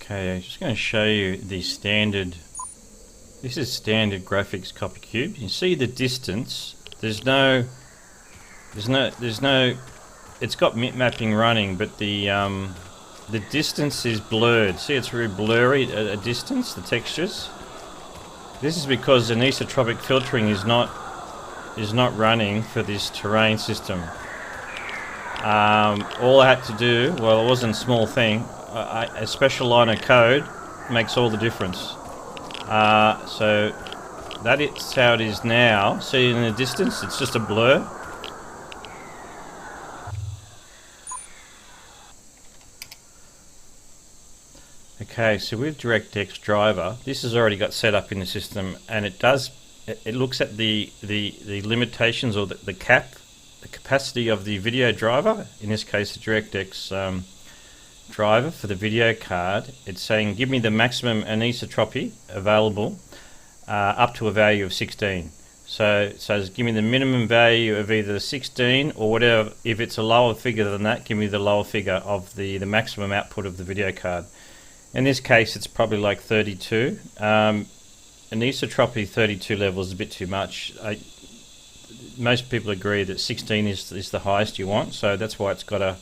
Okay, I'm just going to show you the standard. This is standard graphics CopperCube. You see the distance. There's no. It's got mip mapping running, but the distance is blurred. See, it's very blurry at a distance. The textures. This is because anisotropic filtering is not running for this terrain system. All I had to do, well, it wasn't a small thing. A special line of code makes all the difference. So that is how it is now. See, in the distance, it's just a blur. Okay, so with DirectX driver, this has already got set up in the system, and it looks at the limitations or the capacity of the video driver. In this case, the DirectX driver for the video card. It's saying give me the maximum anisotropy available up to a value of 16. So give me the minimum value of either 16 or whatever. If it's a lower figure than that, give me the lower figure of the maximum output of the video card. In this case, it's probably like 32. Anisotropy 32 level is a bit too much. Most people agree that 16 is the highest you want, so that's why it's got a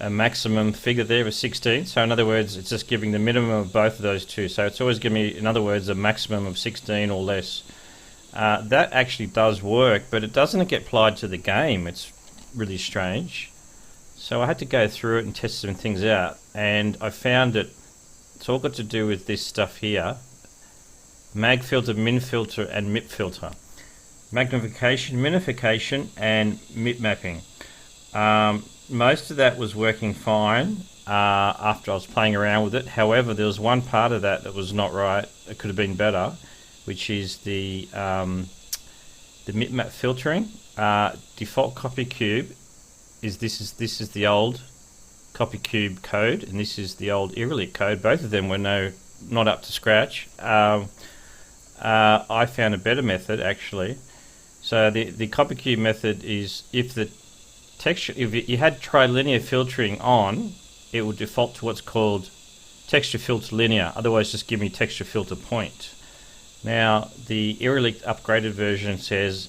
maximum figure there of 16. So in other words, it's just giving the minimum of both of those two. So it's always giving me, in other words, a maximum of 16 or less. That actually does work, but it doesn't get applied to the game. It's really strange. So I had to go through it and test some things out, and I found that it's all got to do with this stuff here: mag filter, min filter, and mip filter. Magnification, minification, and mip mapping. Most of that was working fine after I was playing around with it. However, there was one part of that was not right. It could have been better, which is the mip map filtering. Default CopperCube is this is the old CopperCube code, and this is the old Irrelic code. Both of them were not up to scratch. I found a better method actually. So the CopperCube method is if you had trilinear filtering on, it would default to what's called texture filter linear. Otherwise, just give me texture filter point. Now the Irrelic upgraded version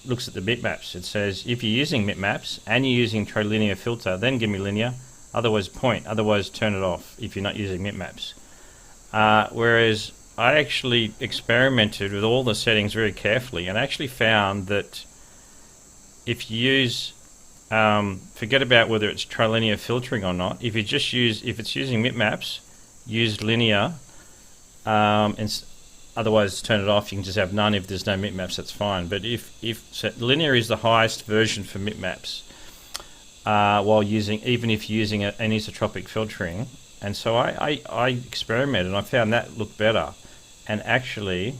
looks at the bitmaps. It says if you're using bitmaps and you're using trilinear filter, then give me linear. Otherwise point, otherwise turn it off if you're not using bitmaps. Whereas I actually experimented with all the settings very carefully and actually found that if you use, forget about whether it's trilinear filtering or not, if it's using bitmaps, use linear, and otherwise turn it off. You can just have none if there's no bitmaps, that's fine. But so linear is the highest version for bitmaps. Even if you're using anisotropic filtering, and so I experimented and I found that looked better. And actually,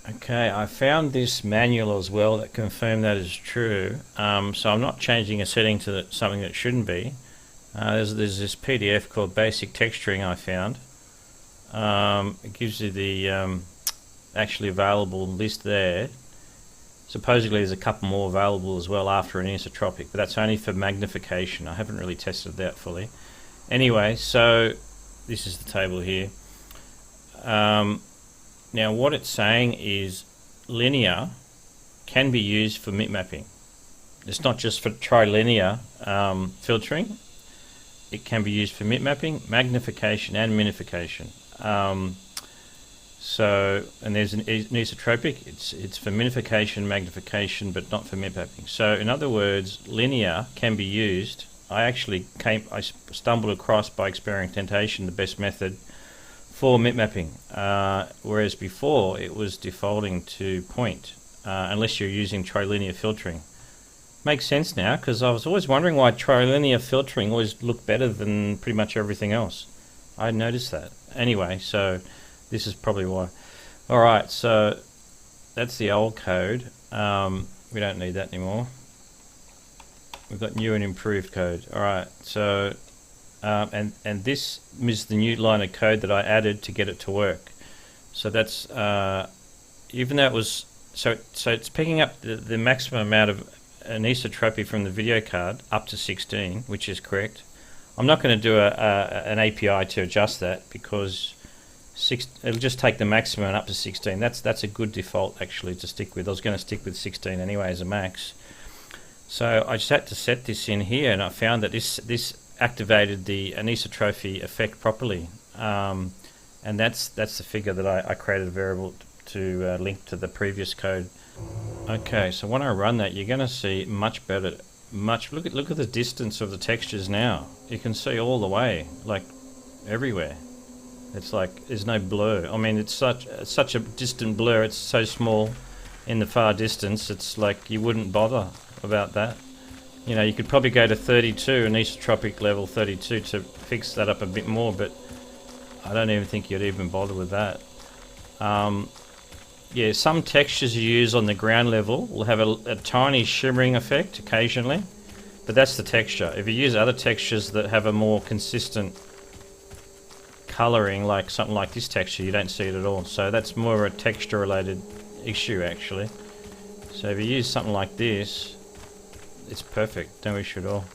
okay, I found this manual as well that confirmed that is true. So I'm not changing a setting to something that shouldn't be. There's this PDF called Basic Texturing I found. It gives you the actually available list there. Supposedly there's a couple more available as well after anisotropic, but that's only for magnification. I haven't really tested that fully. Anyway, so this is the table here. Now what it's saying is linear can be used for mip mapping. It's not just for trilinear filtering. It can be used for mip mapping, magnification, and minification. And there's an anisotropic. It's for minification, magnification, but not for mip mapping. So in other words, linear can be used. I stumbled across by experimentation the best method for mip mapping, whereas before it was defaulting to point, unless you're using trilinear filtering. Makes sense now, because I was always wondering why trilinear filtering always looked better than pretty much everything else. I noticed that. Anyway, so this is probably why. Alright, so that's the old code. We don't need that anymore. We've got new and improved code. Alright, so and this is the new line of code that I added to get it to work. So that's even though it was so it's picking up the maximum amount of anisotropy from the video card up to 16, which is correct. I'm not going to do an API to adjust that, because it'll just take the maximum up to 16. That's a good default actually to stick with. I was going to stick with 16 anyway as a max. So I just had to set this in here, and I found that this activated the anisotropy effect properly, and that's the figure that I created a variable to link to the previous code. Okay, so when I run that, you're going to see much better. Look at the distance of the textures now. You can see all the way, like everywhere. It's like there's no blur. I mean, it's such a distant blur. It's so small in the far distance. It's like you wouldn't bother about that. You know, you could probably go to 32, anisotropic level 32, to fix that up a bit more, but I don't even think you'd even bother with that. Yeah, some textures you use on the ground level will have a tiny shimmering effect occasionally, but that's the texture. If you use other textures that have a more consistent colouring, like something like this texture, you don't see it at all. So that's more of a texture related issue actually. So if you use something like this, it's perfect, no issue at all.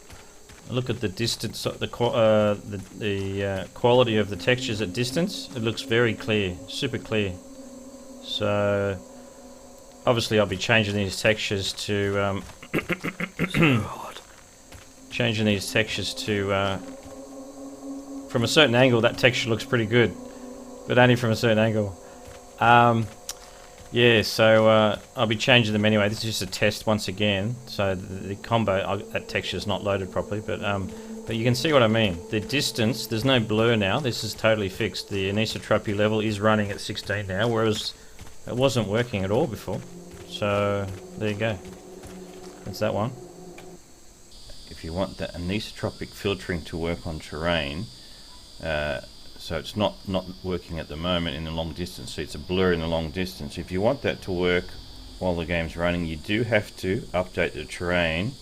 Look at the distance, the quality of the textures at distance. It looks very clear, super clear. So obviously I'll be changing these textures to from a certain angle. That texture looks pretty good, but only from a certain angle. Yeah, so I'll be changing them anyway. This is just a test once again. So the combo, that texture is not loaded properly, but you can see what I mean. The distance, there's no blur now. This is totally fixed. The anisotropy level is running at 16 now, whereas it wasn't working at all before. So there you go. That's that one. If you want the anisotropic filtering to work on terrain, so it's not working at the moment in the long distance, so it's a blur in the long distance. If you want that to work while the game's running, you do have to update the terrain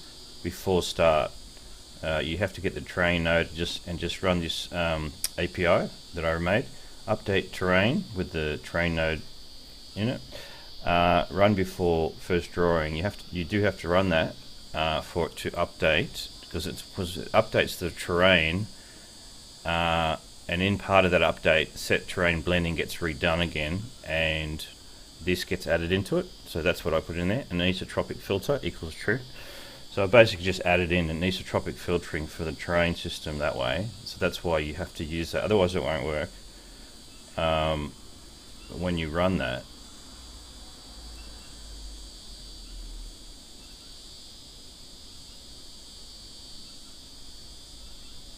before start. You have to get the terrain node and just run this API that I made. Update terrain with the terrain node in it. Run before first drawing. You do have to run that for it to update, because it updates the terrain. And in part of that update, set terrain blending gets redone again, and this gets added into it. So that's what I put in there. An anisotropic filter equals true. So I basically just added in an anisotropic filtering for the terrain system that way. So that's why you have to use that. Otherwise it won't work. When you run that,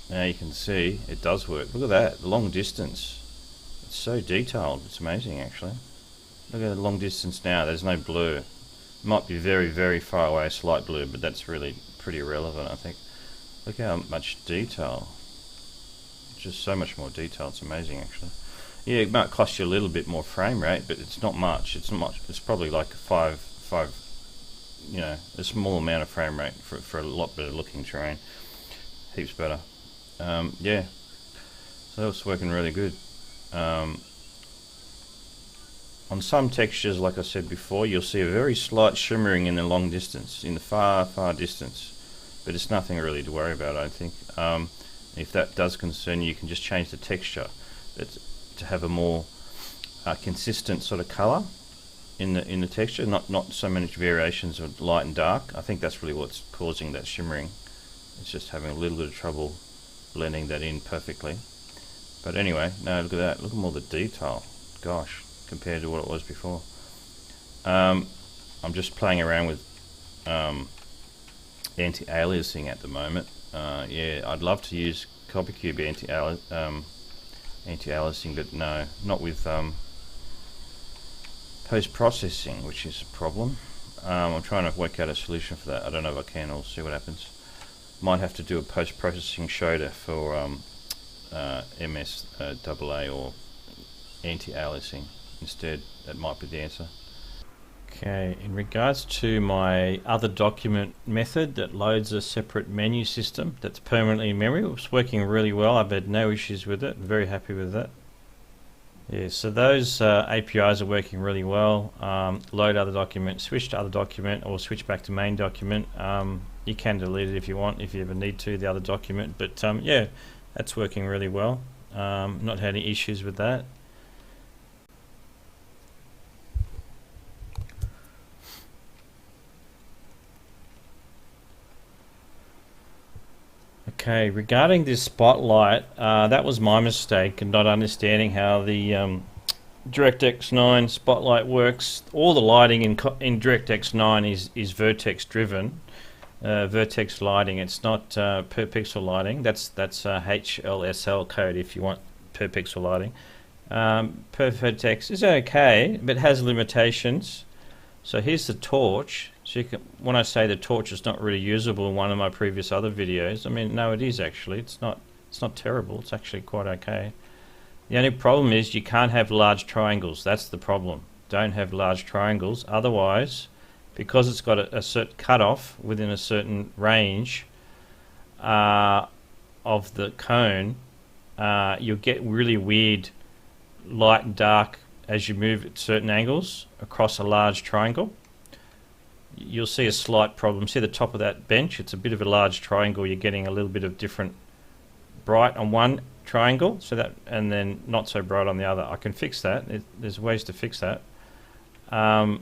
now you can see it does work. Look at that, the long distance. It's so detailed, it's amazing actually. Look at the long distance now, there's no blur. It might be very, very far away, a slight blur, but that's really pretty irrelevant, I think. Look how much detail. Just so much more detail, it's amazing actually. Yeah, it might cost you a little bit more frame rate, but it's not much. It's not much. It's probably like a small amount of frame rate for a lot better looking terrain. Heaps better. Yeah, so that was working really good. On some textures, like I said before, you'll see a very slight shimmering in the long distance, in the far, far distance, but it's nothing really to worry about, I think. If that does concern you, you can just change the texture to have a more consistent sort of color in the texture, not so many variations of light and dark. I think that's really what's causing that shimmering. It's just having a little bit of trouble blending that in perfectly. But anyway, no, look at that. Look at all the detail. Gosh, compared to what it was before. I'm just playing around with anti-aliasing at the moment. Yeah, I'd love to use CopperCube anti-aliasing, but no, not with post-processing, which is a problem. I'm trying to work out a solution for that. I don't know if I can. I'll see what happens. Might have to do a post-processing shader for MSAA or anti-aliasing instead. That might be the answer. Okay, in regards to my other document method that loads a separate menu system that's permanently in memory, it's working really well. I've had no issues with it. Very happy with that. Yeah, so those APIs are working really well. Load other document, switch to other document, or switch back to main document. You can delete it if you want, if you ever need to, the other document. But yeah, that's working really well. Not had any issues with that. Okay, regarding this spotlight, that was my mistake in not understanding how the DirectX 9 spotlight works. All the lighting in DirectX 9 is vertex driven, vertex lighting. It's not per pixel lighting. That's HLSL code if you want per pixel lighting. Per vertex is okay, but has limitations. So here's the torch. So you can, when I say the torch is not really usable in one of my previous other videos, I mean, no, it is actually. It's not terrible. It's actually quite okay. The only problem is you can't have large triangles. That's the problem. Don't have large triangles. Otherwise, because it's got a certain cutoff within a certain range of the cone, you'll get really weird light and dark as you move at certain angles across a large triangle. You'll see a slight problem. See the top of that bench? It's a bit of a large triangle. You're getting a little bit of different bright on one triangle, so that, and then not so bright on the other. I can fix that. There's ways to fix that. So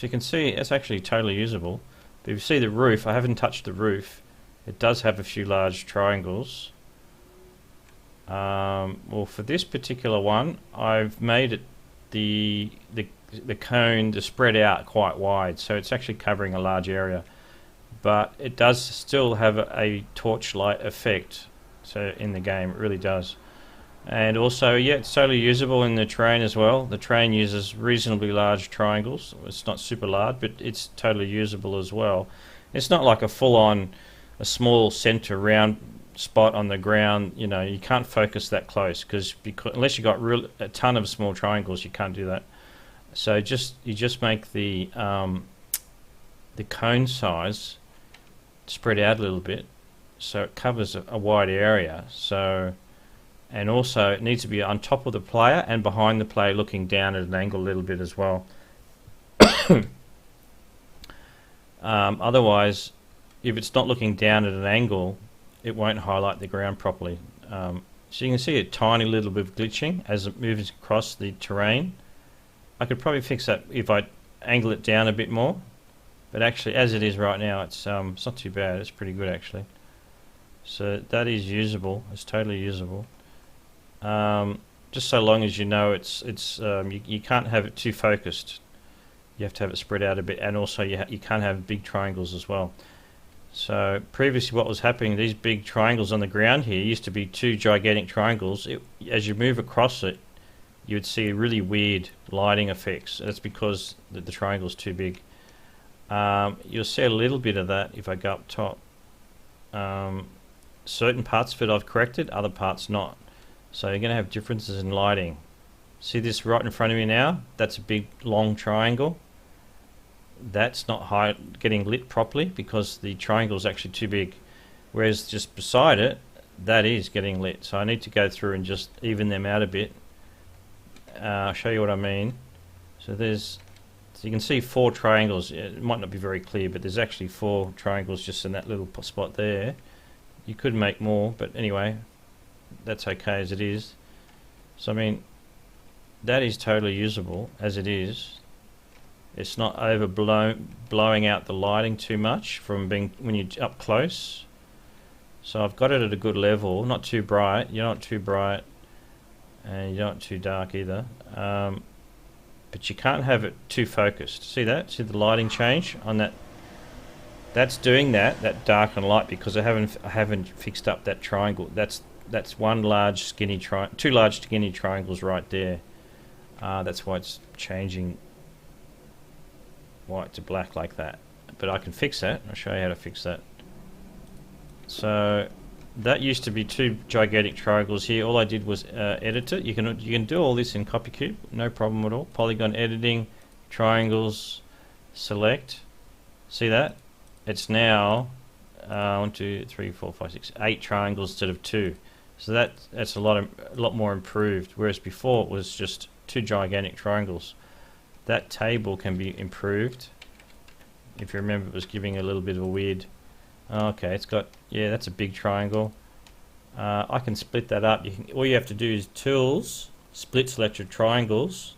you can see it's actually totally usable. But if you see the roof, I haven't touched the roof. It does have a few large triangles. Well, for this particular one, I've made it the cone to spread out quite wide, so it's actually covering a large area. But it does still have a torchlight effect. So in the game, it really does. And also, yeah, it's totally usable in the terrain as well. The terrain uses reasonably large triangles. It's not super large, but it's totally usable as well. It's not like a full-on, a small center round spot on the ground. You know, you can't focus that close because unless you got a ton of small triangles, you can't do that. So you just make the cone size spread out a little bit, so it covers a wide area. So, and also it needs to be on top of the player and behind the player, looking down at an angle a little bit as well. Otherwise, if it's not looking down at an angle, it won't highlight the ground properly. So you can see a tiny little bit of glitching as it moves across the terrain. I could probably fix that if I angle it down a bit more, but actually as it is right now, it's not too bad. It's pretty good actually. So that is usable. It's totally usable. Just so long as you know you can't have it too focused. You have to have it spread out a bit, and also you can't have big triangles as well. So previously what was happening, these big triangles on the ground here used to be two gigantic triangles. As you move across it, you would see really weird lighting effects. That's because the triangle's too big. You'll see a little bit of that if I go up top. Certain parts of it I've corrected, other parts not. So you're going to have differences in lighting. See this right in front of me now? That's a big long triangle. That's not getting lit properly because the triangle is actually too big. Whereas just beside it, that is getting lit. So I need to go through and just even them out a bit. I'll show you what I mean. So you can see 4 triangles. It might not be very clear, but there's actually 4 triangles just in that little spot there. You could make more, but anyway, that's okay as it is. So I mean, that is totally usable as it is. It's not blowing out the lighting too much from being when you're up close. So I've got it at a good level, not too bright. You're not too bright, and you're not too dark either. But you can't have it too focused. See that? See the lighting change on that? That's doing that dark and light because I haven't fixed up that triangle. That's one large skinny two large skinny triangles right there. That's why it's changing white to black like that. But I can fix that. I'll show you how to fix that. So that used to be 2 gigantic triangles here. All I did was edit it. You can do all this in CopperCube, no problem at all. Polygon editing, triangles, select. See that? It's now 1, 2, 3, 4, 5, 6, 8 triangles instead of 2. So that's a lot more improved. Whereas before it was just 2 gigantic triangles. That table can be improved If you remember, it was giving a little bit of a weird. Okay, it's got, yeah, that's a big triangle. I can split that up. All you have to do is Tools, Split Selected Triangles,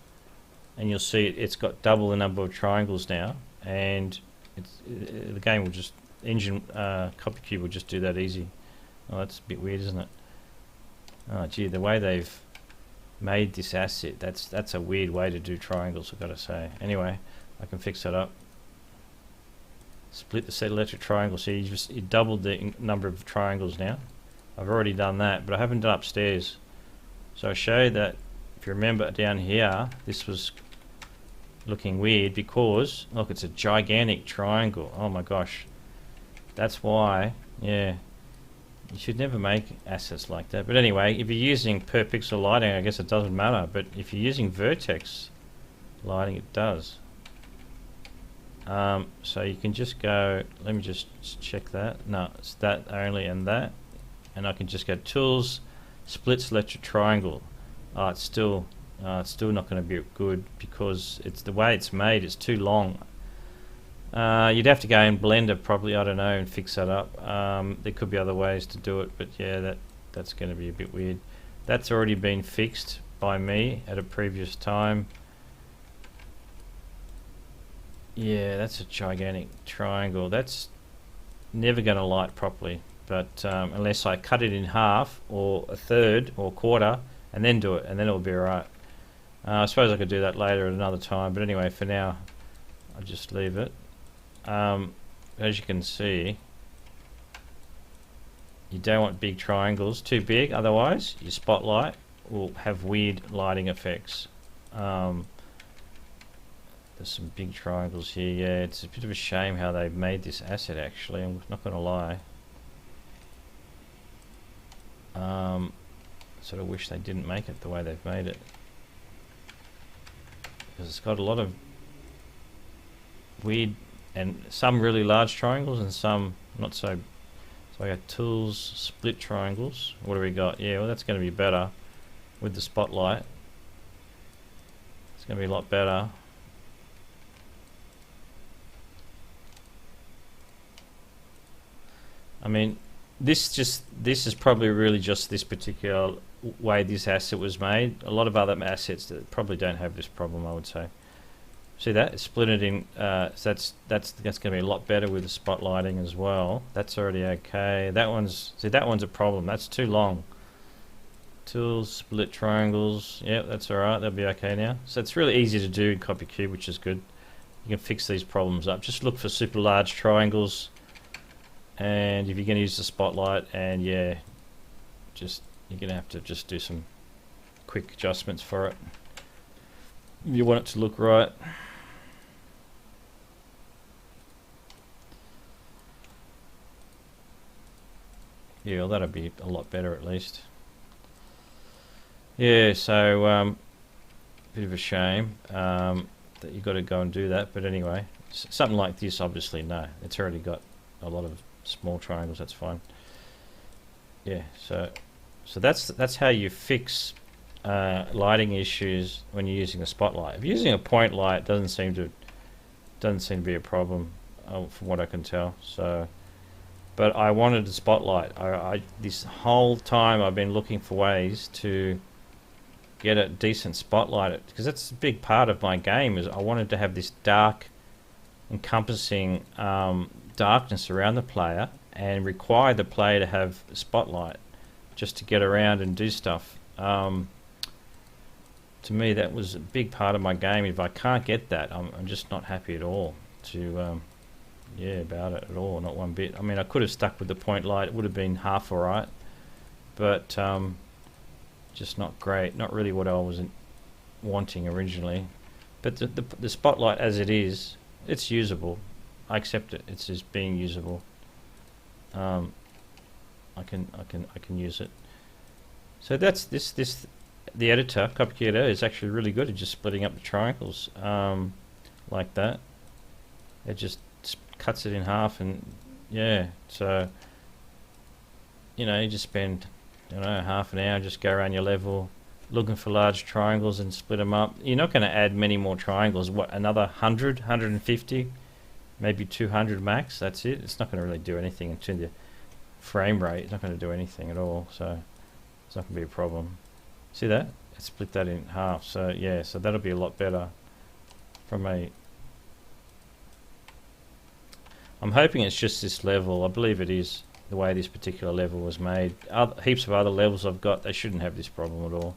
and you'll see it's got double the number of triangles now, and the game will just, CopperCube will just do that easy. Oh, that's a bit weird, isn't it? Oh gee, the way they've made this asset, that's a weird way to do triangles, I've got to say. Anyway, I can fix that up. Split the selected triangle, so you doubled the number of triangles now. I've already done that, but I haven't done upstairs. So I'll show you that, if you remember down here, this was looking weird because, look, it's a gigantic triangle. Oh my gosh. That's why, yeah, you should never make assets like that. But anyway, if you're using per pixel lighting, I guess it doesn't matter. But if you're using vertex lighting, it does. So you can just go, let me just check that. No, it's that only and that. And I can just go Tools, Split Selected Triangle. It's still not going to be good because it's the way it's made. It's too long. You'd have to go in Blender probably, I don't know, and fix that up. There could be other ways to do it, but yeah, that's going to be a bit weird. That's already been fixed by me at a previous time. Yeah, that's a gigantic triangle. That's never going to light properly, but unless I cut it in half or a third or a quarter and then do it, and then it'll be alright. I suppose I could do that later at another time, but anyway, for now I'll just leave it. As you can see, you don't want big triangles, too big, otherwise your spotlight will have weird lighting effects. There's some big triangles here. Yeah, it's a bit of a shame how they've made this asset, actually. I'm not going to lie. Sort of wish they didn't make it the way they've made it, because it's got a lot of weird and some really large triangles and some not so. So I got Tools, Split Triangles. What do we got? Yeah, well, that's going to be better with the spotlight. It's going to be a lot better. I mean, this is probably really just this particular way this asset was made. A lot of other assets that probably don't have this problem, I would say. See that? It's split it in, so that's going to be a lot better with the spotlighting as well. That's already okay. That one's a problem. That's too long. Tools, Split Triangles. Yep, that's alright. That'll be okay now. So it's really easy to do in CopperCube, which is good. You can fix these problems up. Just look for super large triangles. And if you're going to use the spotlight, and yeah, you're going to have to just do some quick adjustments for it. You want it to look right. Yeah, well, that'll be a lot better at least. Yeah, so bit of a shame that you've got to go and do that, but anyway, something like this, obviously, no, it's already got a lot of small triangles. That's fine. Yeah, so that's how you fix lighting issues when you're using a spotlight. If you're using a point light, it doesn't seem to be a problem, from what I can tell. So, but I wanted a spotlight. This whole time I've been looking for ways to get a decent spotlight, because that's a big part of my game. Is I wanted to have this dark, encompassing darkness around the player, and require the player to have a spotlight just to get around and do stuff. To me, that was a big part of my game. If I can't get that, I'm just not happy at all about it at all, not one bit. I mean, I could have stuck with the point light. It would have been half alright, but just not great. Not really what I was wanting originally. But the spotlight as it is, it's usable. I accept it. It's just being usable. I can use it. So that's this. The editor, CopperCube editor, is actually really good at just splitting up the triangles like that. It just cuts it in half, and yeah. So you just spend half an hour, just go around your level, looking for large triangles and split them up. You're not going to add many more triangles. What, another 100, 150? maybe 200 max. That's it. It's not going to really do anything into the frame rate. It's not going to do anything at all, so it's not going to be a problem. See that? It split that in half. So yeah, so that'll be a lot better from a... I'm hoping it's just this level. I believe it is the way this particular level was made. Heaps of other levels I've got, they shouldn't have this problem at all.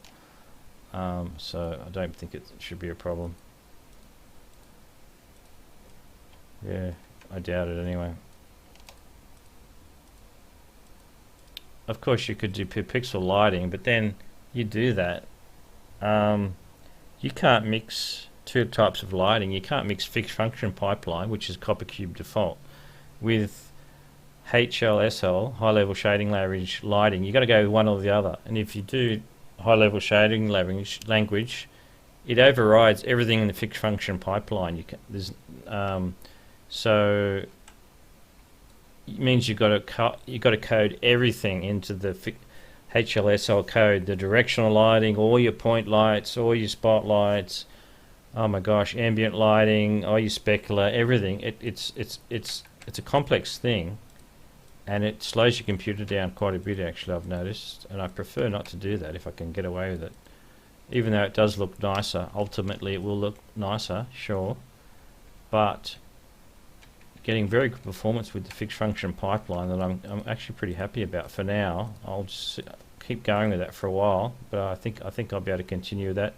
So I don't think it should be a problem. Yeah, I doubt it anyway. Of course you could do pixel lighting, but then you do that. You can't mix two types of lighting. You can't mix fixed function pipeline, which is CopperCube default, with HLSL, high level shading language lighting. You got to go with one or the other. And if you do high level shading language, it overrides everything in the fixed function pipeline. You can, so it means you've got to code everything into the HLSL code, the directional lighting, all your point lights, all your spotlights. Oh my gosh, ambient lighting, all your specular, everything. It's a complex thing, and it slows your computer down quite a bit. Actually, I've noticed, and I prefer not to do that if I can get away with it. Even though it does look nicer, ultimately it will look nicer, sure, but getting very good performance with the fixed function pipeline that I'm actually pretty happy about for now. I'll just keep going with that for a while, but I think I'll be able to continue with that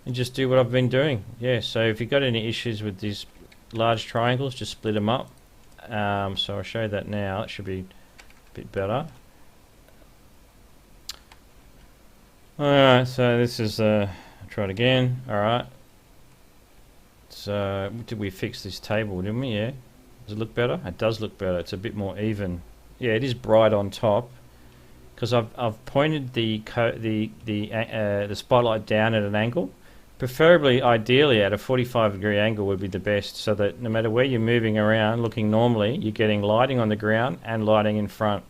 and just do what I've been doing. Yeah, so if you've got any issues with these large triangles, just split them up. So I'll show you that now. It should be a bit better. Alright, so this is I'll try it again. Alright, so did we fix this table, didn't we? Yeah. Does it look better? It does look better. It's a bit more even. Yeah, it is bright on top because I've pointed the spotlight down at an angle. Preferably, ideally, at a 45-degree angle would be the best, so that no matter where you're moving around, looking normally, you're getting lighting on the ground and lighting in front,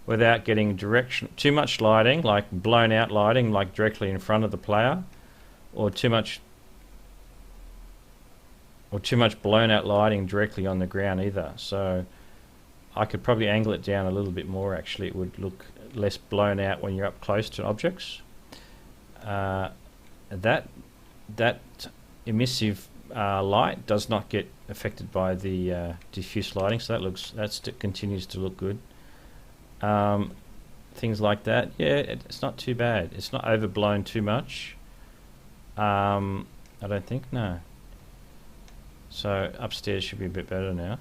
without getting too much lighting, like blown out lighting, like directly in front of the player, or too much blown out lighting directly on the ground either. So I could probably angle it down a little bit more. Actually, it would look less blown out when you're up close to objects. That emissive light does not get affected by the diffuse lighting, so that continues to look good. Things like that, yeah, it's not too bad. It's not overblown too much. I don't think, no. So upstairs should be a bit better now.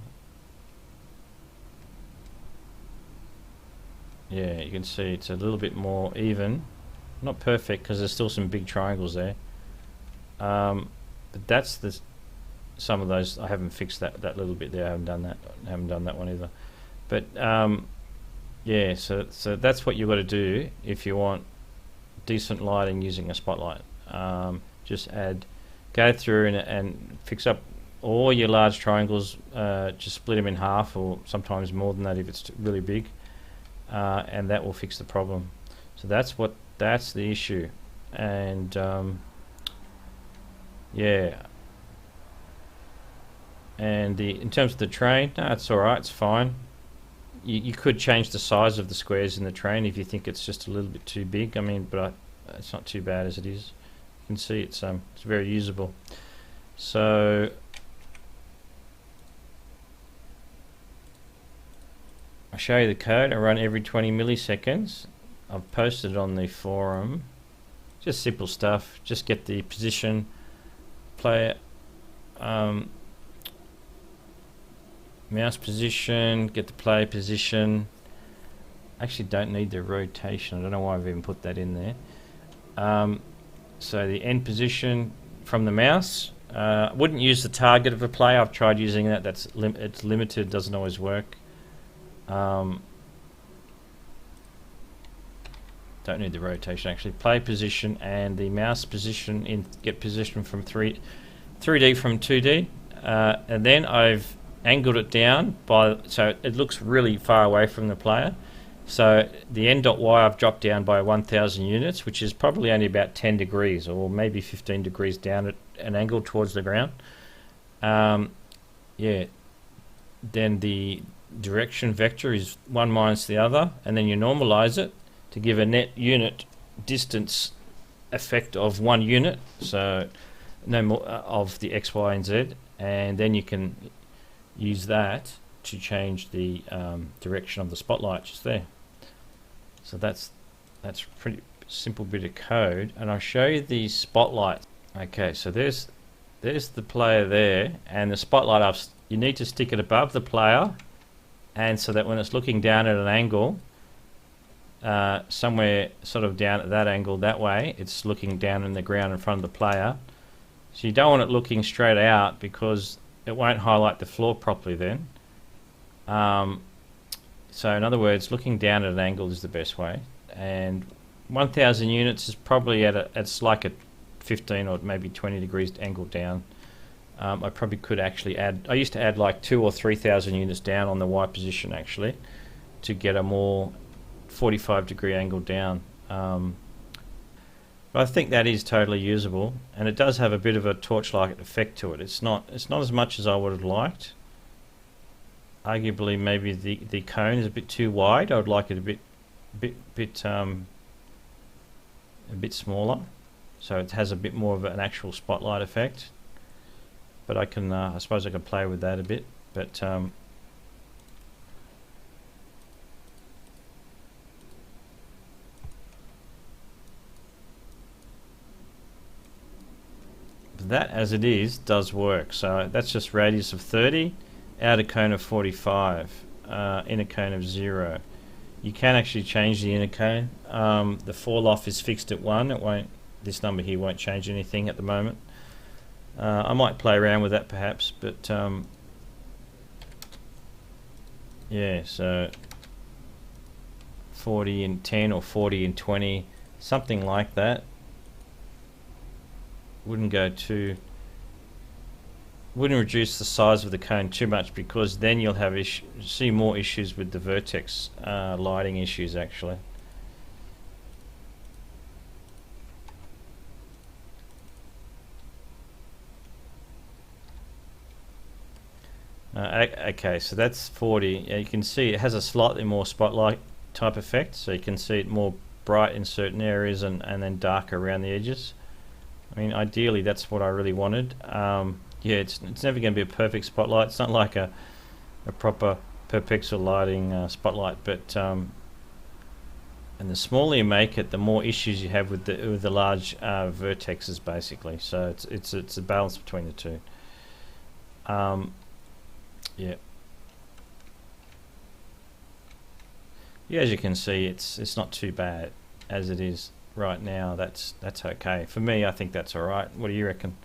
Yeah, you can see it's a little bit more even. Not perfect because there's still some big triangles there. But that's some of those. I haven't fixed that little bit there. I haven't done that. I haven't done that one either. But yeah, so that's what you've got to do if you want decent lighting using a spotlight. Just go through and fix up all your large triangles. Just split them in half, or sometimes more than that if it's really big, and that will fix the problem. So that's the issue. And yeah, and in terms of the train, no, it's alright, it's fine. You could change the size of the squares in the train if you think it's just a little bit too big. I mean, but it's not too bad as it is. You can see it's very usable. So I'll show you the code. I run every 20 milliseconds. I've posted it on the forum. Just simple stuff. Just get the position, play mouse position, get the play position. Actually don't need the rotation. I don't know why I've even put that in there. So the end position from the mouse. I wouldn't use the target of a play. I've tried using that. It's limited, doesn't always work. Don't need the rotation actually. Play position and the mouse position get position from 3D from 2D, and then I've angled it down so it looks really far away from the player. So the n.y I've dropped down by 1,000 units, which is probably only about 10 degrees or maybe 15 degrees down at an angle towards the ground. Yeah, then the direction vector is 1 minus the other, and then you normalize it to give a net unit distance effect of 1 unit, so no more of the x, y, and z, and then you can use that to change the direction of the spotlight just there. So that's a pretty simple bit of code, and I'll show you the spotlight. Okay, so there's the player there, and the spotlight up. You need to stick it above the player, and so that when it's looking down at an angle, somewhere sort of down at that angle that way, it's looking down in the ground in front of the player. So you don't want it looking straight out because it won't highlight the floor properly then. So in other words, looking down at an angle is the best way, and 1000 units is probably it's like a 15 or maybe 20 degrees angle down. I probably could actually add, I used to add like 2,000 or 3,000 units down on the Y position actually to get a more 45 degree angle down. But I think that is totally usable, and it does have a bit of a torchlight effect to it. It's not as much as I would have liked. Arguably maybe the cone is a bit too wide. I would like it a bit smaller, so it has a bit more of an actual spotlight effect. But I can, I suppose I can play with that a bit. But that, as it is, does work. So that's just radius of 30, outer cone of 45, inner cone of 0. You can actually change the inner cone. The fall off is fixed at 1. It won't. This number here won't change anything at the moment. I might play around with that perhaps, but yeah, so 40 and 10 or 40 and 20, something like that. Wouldn't reduce the size of the cone too much, because then you'll have see more issues with the vertex lighting issues actually. Okay, so that's 40. You can see it has a slightly more spotlight type effect, so you can see it more bright in certain areas and then darker around the edges. I mean, ideally that's what I really wanted. Yeah, it's never going to be a perfect spotlight. It's not like a proper per pixel lighting spotlight, but and the smaller you make it, the more issues you have with the large vertexes basically. So it's a balance between the two. Yeah. Yeah, as you can see, it's not too bad as it is right now. That's okay for me. I think that's all right. What do you reckon?